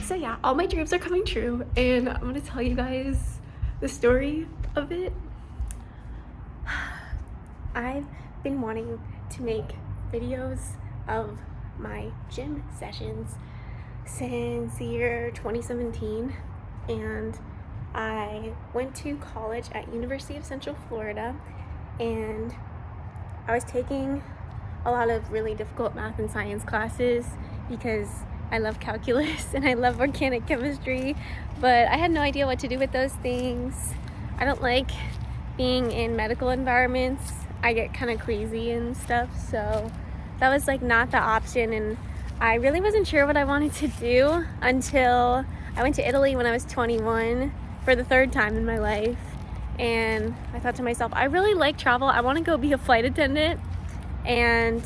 So yeah, all my dreams are coming true, and I'm gonna tell you guys the story of it. I've been wanting to make videos of my gym sessions since the year 2017, and I went to college at University of Central Florida, and I was taking a lot of really difficult math and science classes because I love calculus and I love organic chemistry, but I had no idea what to do with those things. I don't like being in medical environments. I get kind of queasy and stuff, so that was like not the option, and I really wasn't sure what I wanted to do until I went to Italy when I was 21 for the third time in my life. And I thought to myself, I really like travel. I want to go be a flight attendant. And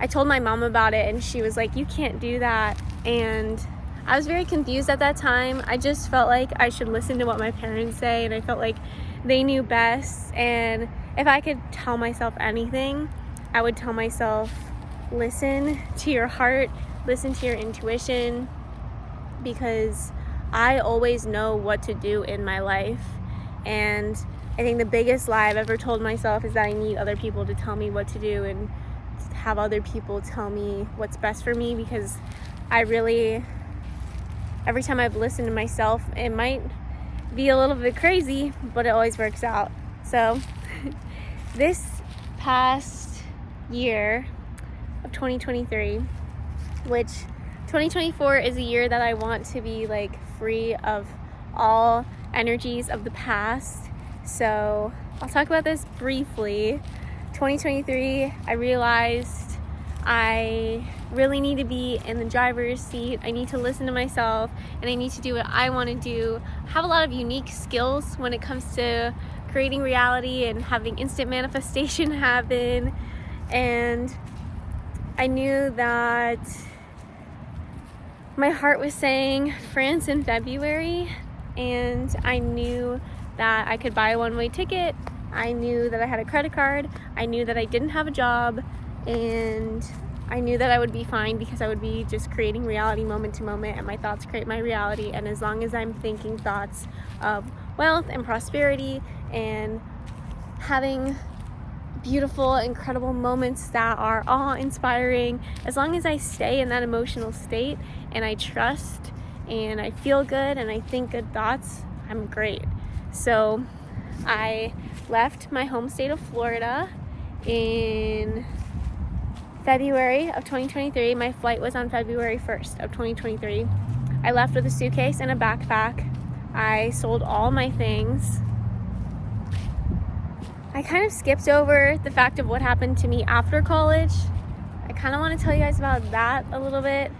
I told my mom about it, and she was like, you can't do that. And I was very confused at that time. I just felt like I should listen to what my parents say, and I felt like they knew best. And if I could tell myself anything, I would tell myself, listen to your heart, listen to your intuition, because I always know what to do in my life. And I think the biggest lie I've ever told myself is that I need other people to tell me what to do and have other people tell me what's best for me, because I really, every time I've listened to myself, it might be a little bit crazy, but it always works out. So this past year of 2023, which 2024 is a year that I want to be like free of all energies of the past. So I'll talk about this briefly. 2023, I realized I really need to be in the driver's seat. I need to listen to myself, and I need to do what I want to do. I have a lot of unique skills when it comes to creating reality and having instant manifestation happen. And I knew that my heart was saying France in February, and I knew that I could buy a one-way ticket. I knew that I had a credit card. I knew that I didn't have a job, and I knew that I would be fine because I would be just creating reality moment to moment, and my thoughts create my reality. And as long as I'm thinking thoughts of wealth and prosperity and having beautiful, incredible moments that are awe-inspiring, as long as I stay in that emotional state and I trust and I feel good and I think good thoughts, I'm great. So I left my home state of Florida in February of 2023. My flight was on February 1st of 2023. I left with a suitcase and a backpack. I sold all my things. I kind of skipped over the fact of what happened to me after college. I kind of want to tell you guys about that a little bit.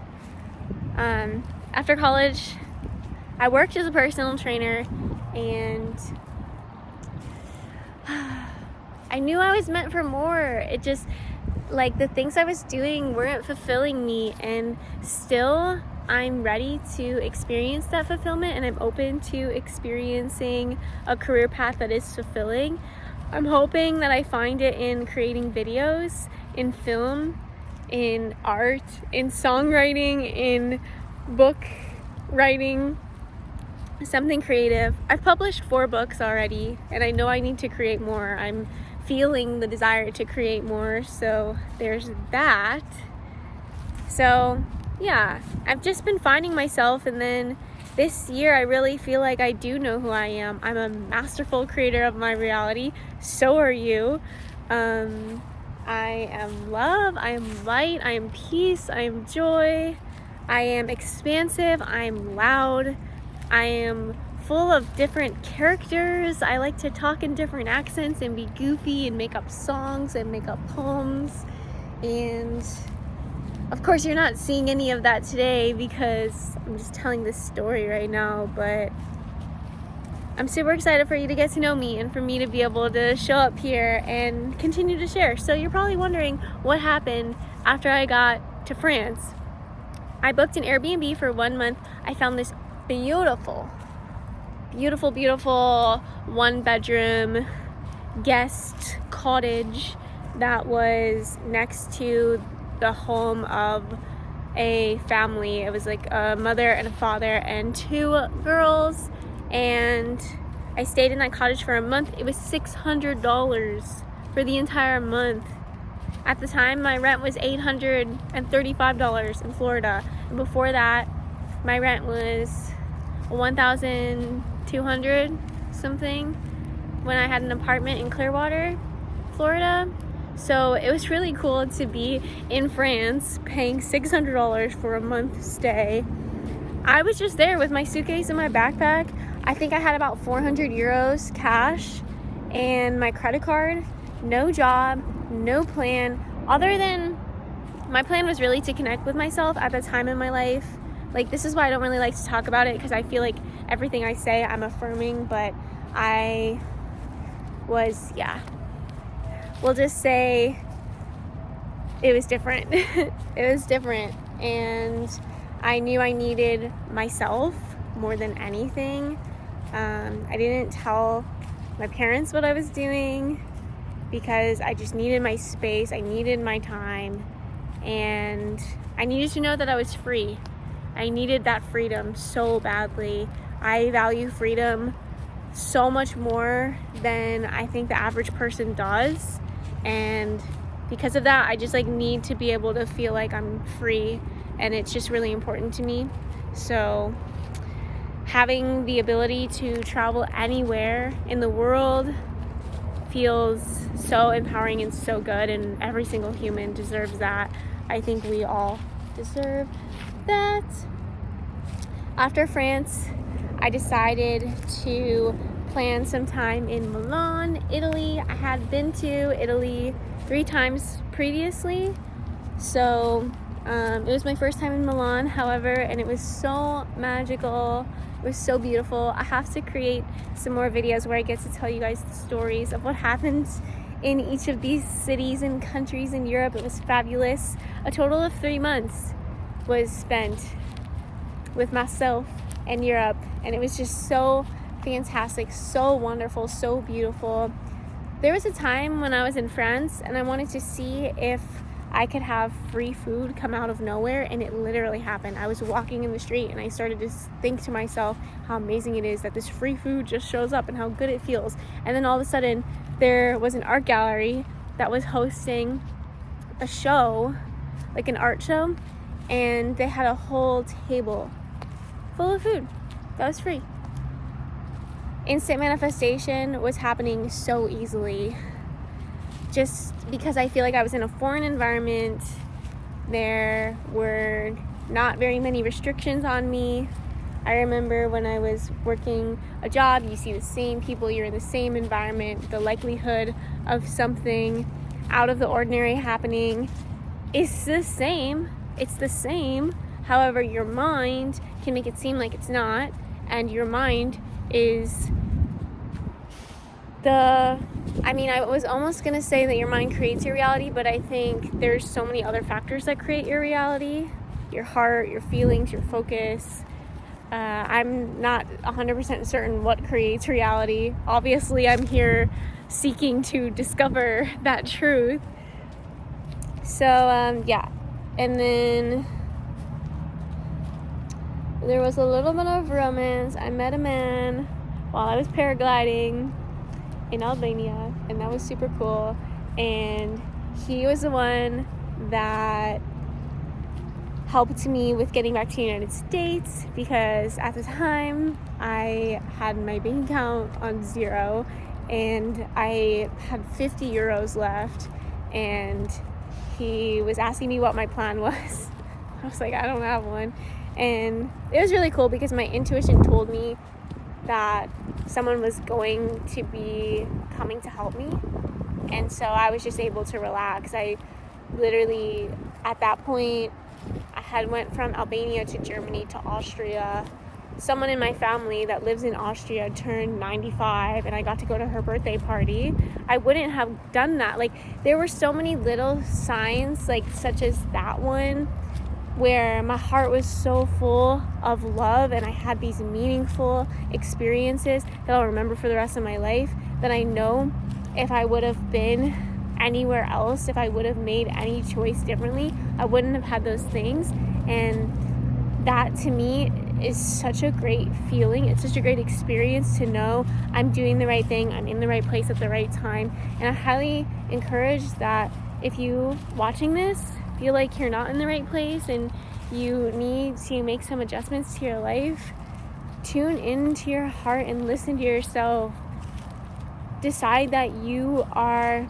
After college, I worked as a personal trainer, and I knew I was meant for more. It just, like, the things I was doing weren't fulfilling me, and still I'm ready to experience that fulfillment, and I'm open to experiencing a career path that is fulfilling. I'm hoping that I find it in creating videos, in film, in art, in songwriting, in book writing, something creative. I've published 4 books already, and I know I need to create more. I'm feeling the desire to create more, so there's that. So yeah, I've just been finding myself, and then this year I really feel like I do know who I am. I'm a masterful creator of my reality. So are you. I am love, I am light, I am peace, I am joy, I am expansive, I am loud, I am full of different characters. I like to talk in different accents and be goofy and make up songs and make up poems. And of course, you're not seeing any of that today because I'm just telling this story right now, but I'm super excited for you to get to know me and for me to be able to show up here and continue to share. So you're probably wondering what happened after I got to France. I booked an Airbnb for 1 month. I found this beautiful 1-bedroom guest cottage that was next to the home of a family. It was like a mother and a father and 2 girls, and I stayed in that cottage for a month. It was $600 for the entire month. At the time, my rent was $835 in Florida, and before that my rent was $1,200 something when I had an apartment in Clearwater, Florida. So it was really cool to be in France paying $600 for a month stay. I was just there with my suitcase and my backpack. I think I had about 400 euros cash and my credit card. No job, no plan, other than my plan was really to connect with myself at the time in my life. Like, this is why I don't really like to talk about it, because I feel like everything I say I'm affirming, but I was, we'll just say it was different. It was different, and I knew I needed myself more than anything. I didn't tell my parents what I was doing because I just needed my space. I needed my time, and I needed to know that I was free. I needed that freedom so badly. I value freedom so much more than I think the average person does, and because of that, I just need to be able to feel like I'm free, and it's just really important to me. So having the ability to travel anywhere in the world feels so empowering and so good, and every single human deserves that. I think we all deserve that. After France, I decided to plan some time in Milan, Italy. I had been to Italy 3 times previously, so it was my first time in Milan, however, and it was so magical. It was so beautiful. I have to create some more videos where I get to tell you guys the stories of what happens in each of these cities and countries in Europe. It was fabulous. A total of 3 months was spent with myself in Europe, and it was just so fantastic, so wonderful, so beautiful. There was a time when I was in France and I wanted to see if I could have free food come out of nowhere, and it literally happened. I was walking in the street and I started to think to myself how amazing it is that this free food just shows up and how good it feels. And then all of a sudden there was an art gallery that was hosting a show, like an art show, and they had a whole table full of food that was free. Instant manifestation was happening so easily, just because I feel like I was in a foreign environment. There were not very many restrictions on me. I remember when I was working a job, you see the same people, you're in the same environment. The likelihood of something out of the ordinary happening is the same. It's the same. However, your mind can make it seem like it's not, and your mind is I was almost going to say that your mind creates your reality, but I think there's so many other factors that create your reality. Your heart, your feelings, your focus. I'm not 100% certain what creates reality. Obviously, I'm here seeking to discover that truth. So, And then there was a little bit of romance. I met a man while I was paragliding in Albania, and that was super cool. And he was the one that helped me with getting back to the United States, because at the time I had my bank account on 0 and I had 50 euros left, and he was asking me what my plan was. I was like, I don't have one. And it was really cool because my intuition told me that someone was going to be coming to help me, and so I was just able to relax. I literally, at that point, I had went from Albania to Germany to Austria. Someone in my family that lives in Austria turned 95, and I got to go to her birthday party. I wouldn't have done that. There were so many little signs, such as that one, where my heart was so full of love, and I had these meaningful experiences that I'll remember for the rest of my life, that I know if I would have been anywhere else, if I would have made any choice differently, I wouldn't have had those things. And that to me is such a great feeling. It's such a great experience to know I'm doing the right thing, I'm in the right place at the right time. And I highly encourage that if you watching this feel like you're not in the right place and you need to make some adjustments to your life, tune into your heart and listen to yourself. Decide that you are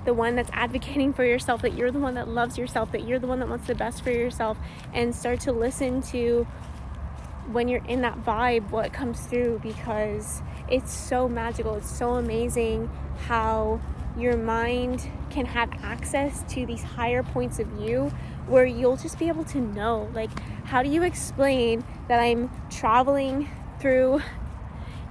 the one that's advocating for yourself, that you're the one that loves yourself, that you're the one that wants the best for yourself, and start to listen to when you're in that vibe what comes through, because it's so magical. It's so amazing how your mind can have access to these higher points of you where you'll just be able to know, like, how do you explain that I'm traveling through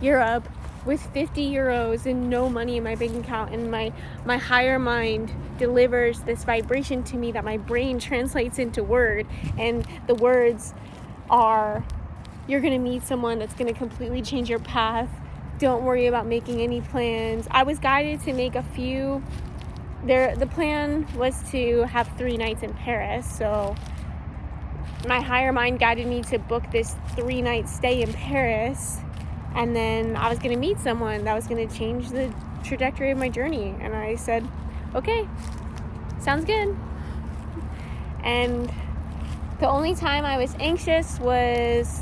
Europe with 50 euros and no money in my bank account, and my higher mind delivers this vibration to me that my brain translates into word, and the words are, you're gonna meet someone that's gonna completely change your path, don't worry about making any plans. I was guided to make a few. The plan was to have 3 nights in Paris, so my higher mind guided me to book this 3-night stay in Paris, and then I was going to meet someone that was going to change the trajectory of my journey. And I said, okay, sounds good. And the only time I was anxious was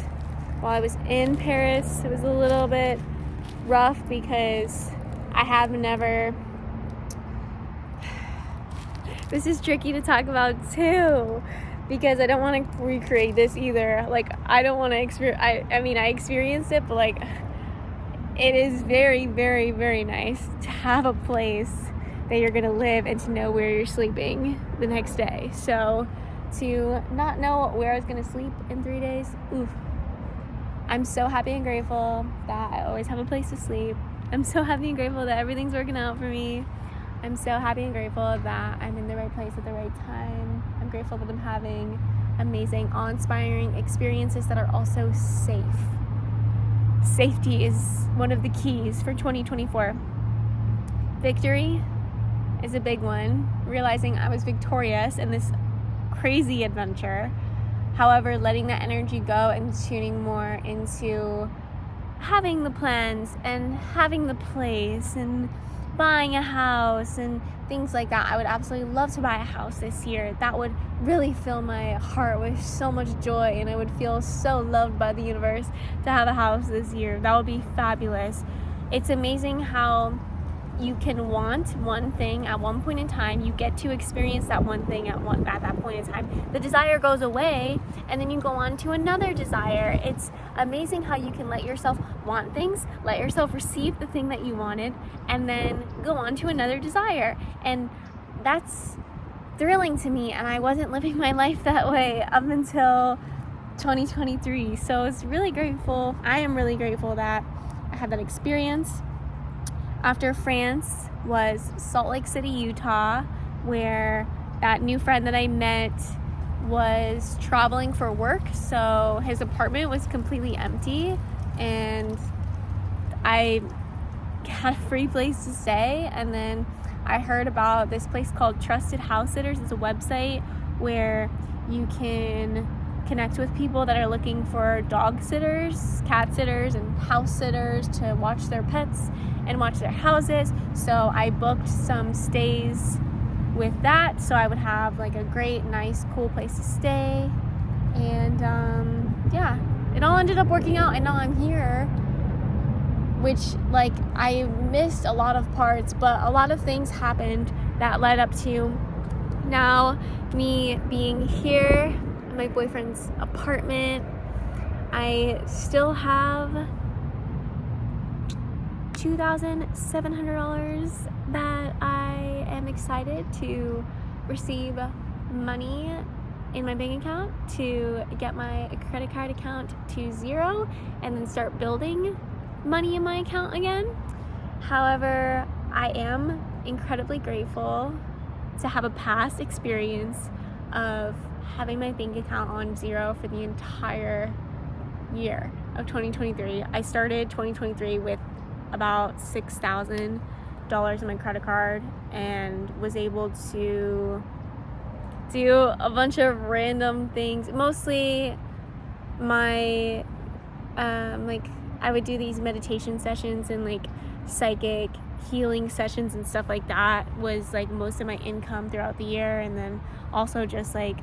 while I was in Paris. It was a little bit rough because I have never... This is tricky to talk about too, because I don't want to recreate this either. Like, I don't want to experience... I mean, I experienced it, but like, it is very, very, very nice to have a place that you're going to live and to know where you're sleeping the next day. So to not know where I was going to sleep in 3 days, oof. I'm so happy and grateful that I always have a place to sleep. I'm so happy and grateful that everything's working out for me. I'm so happy and grateful that I'm in the right place at the right time. I'm grateful that I'm having amazing, awe-inspiring experiences that are also safe. Safety is one of the keys for 2024. Victory is a big one. Realizing I was victorious in this crazy adventure. However, letting that energy go and tuning more into having the plans and having the place and buying a house and things like that. I would absolutely love to buy a house this year. That would really fill my heart with so much joy, and I would feel so loved by the universe to have a house this year. That would be fabulous. It's amazing how you can want one thing at one point in time. You get to experience that one thing at that point in time. The desire goes away, and then you go on to another desire. It's amazing how you can let yourself want things, let yourself receive the thing that you wanted, and then go on to another desire. And that's thrilling to me, and I wasn't living my life that way up until 2023. So it's really grateful. I am really grateful that I had that experience. After France was Salt Lake City, Utah, where that new friend that I met was traveling for work, so his apartment was completely empty, and I had a free place to stay. And then I heard about this place called Trusted House Sitters. It's a website where you can connect with people that are looking for dog sitters, cat sitters, and house sitters to watch their pets and watch their houses. So I booked some stays with that, so I would have like a great, nice, cool place to stay. And yeah, it all ended up working out, and now I'm here, which, like, I missed a lot of parts, but a lot of things happened that led up to now me being here in my boyfriend's apartment. I still have $2,700 that I am excited to receive money in my bank account to get my credit card account to zero and then start building money in my account again. However, I am incredibly grateful to have a past experience of having my bank account on zero for the entire year of 2023. I started 2023 with about $6,000 in my credit card and was able to do a bunch of random things. Mostly my like I would do these meditation sessions and like psychic healing sessions and stuff like that was like most of my income throughout the year. And then also just like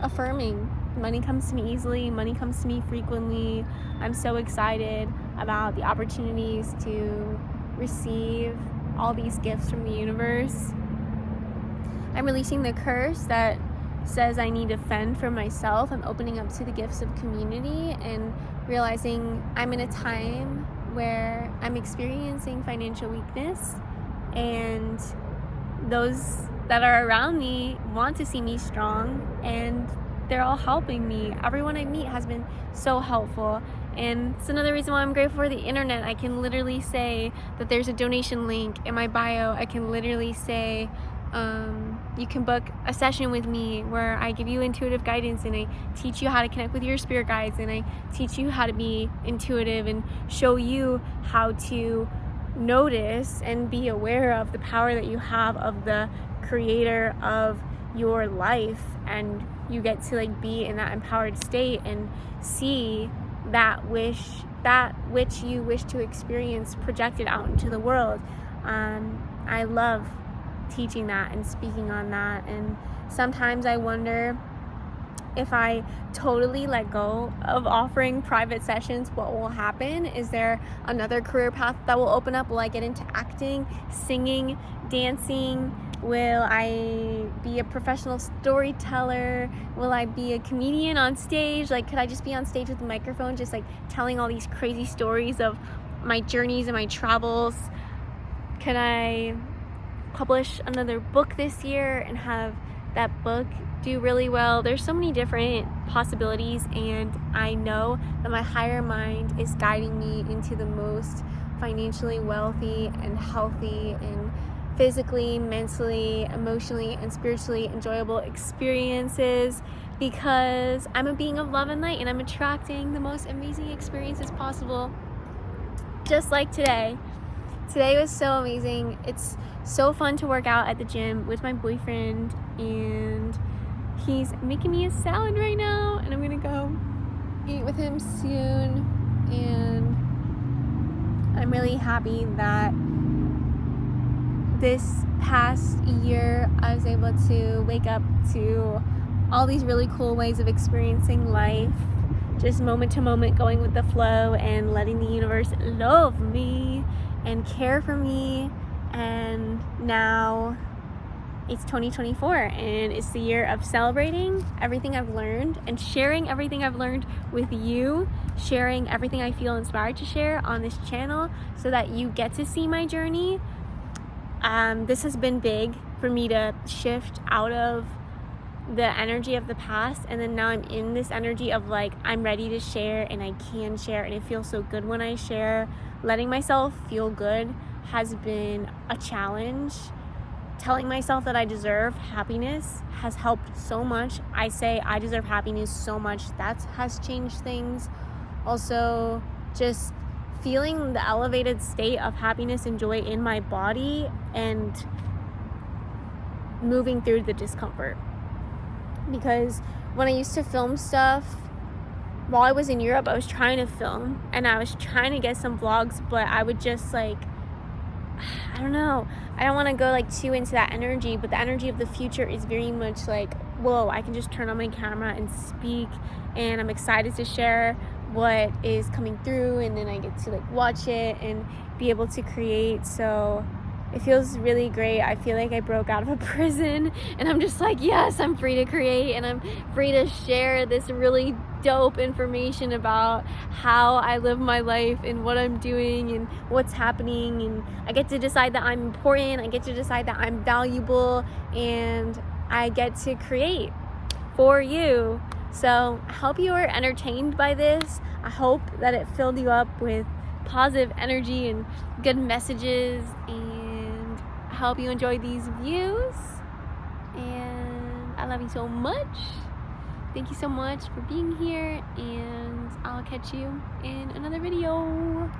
affirming. Money comes to me easily, money comes to me frequently. I'm so excited about the opportunities to receive all these gifts from the universe. I'm releasing the curse that says I need to fend for myself. I'm opening up to the gifts of community and realizing I'm in a time where I'm experiencing financial weakness, and those that are around me want to see me strong, and they're all helping me. Everyone I meet has been so helpful, and it's another reason why I'm grateful for the internet. I can literally say that there's a donation link in my bio. I can literally say you can book a session with me where I give you intuitive guidance and I teach you how to connect with your spirit guides, and I teach you how to be intuitive and show you how to notice and be aware of the power that you have of the creator of your life, and you get to like be in that empowered state and see that which you wish to experience projected out into the world. I love teaching that and speaking on that, and sometimes I wonder if I totally let go of offering private sessions, what will happen? Is there another career path that will open up? Will I get into acting, singing, dancing? Will I be a professional storyteller? Will I be a comedian on stage? Like, could I just be on stage with a microphone just like telling all these crazy stories of my journeys and my travels? Could I publish another book this year and have that book do really well? There's so many different possibilities, and I know that my higher mind is guiding me into the most financially wealthy and healthy and physically, mentally, emotionally, and spiritually enjoyable experiences, because I'm a being of love and light, and I'm attracting the most amazing experiences possible. Just like today. Today was so amazing. It's so fun to work out at the gym with my boyfriend, and he's making me a salad right now, and I'm gonna go eat with him soon. And I'm really happy that this past year I was able to wake up to all these really cool ways of experiencing life, just moment to moment, going with the flow and letting the universe love me and care for me. And now it's 2024, and it's the year of celebrating everything I've learned and sharing everything I've learned with you, sharing everything I feel inspired to share on this channel so that you get to see my journey. This has been big for me to shift out of the energy of the past, and then now I'm in this energy of like, I'm ready to share and I can share, and it feels so good when I share. Letting myself feel good has been a challenge. Telling myself that I deserve happiness has helped so much. I say I deserve happiness so much. That has changed things. Also, just feeling the elevated state of happiness and joy in my body and moving through the discomfort. Because when I used to film stuff, while I was in Europe, I was trying to film and I was trying to get some vlogs, but I would just like, I don't know, I don't want to go like too into that energy, but the energy of the future is very much like, whoa, I can just turn on my camera and speak, and I'm excited to share what is coming through, and then I get to like watch it and be able to create. So it feels really great. I feel like I broke out of a prison, and I'm just like, yes, I'm free to create, and I'm free to share this really dope information about how I live my life and what I'm doing and what's happening. And I get to decide that I'm important. I get to decide that I'm valuable, and I get to create for you. So I hope you are entertained by this. I hope that it filled you up with positive energy and good messages, and I hope you enjoy these views, and I love you so much. Thank you so much for being here, and I'll catch you in another video.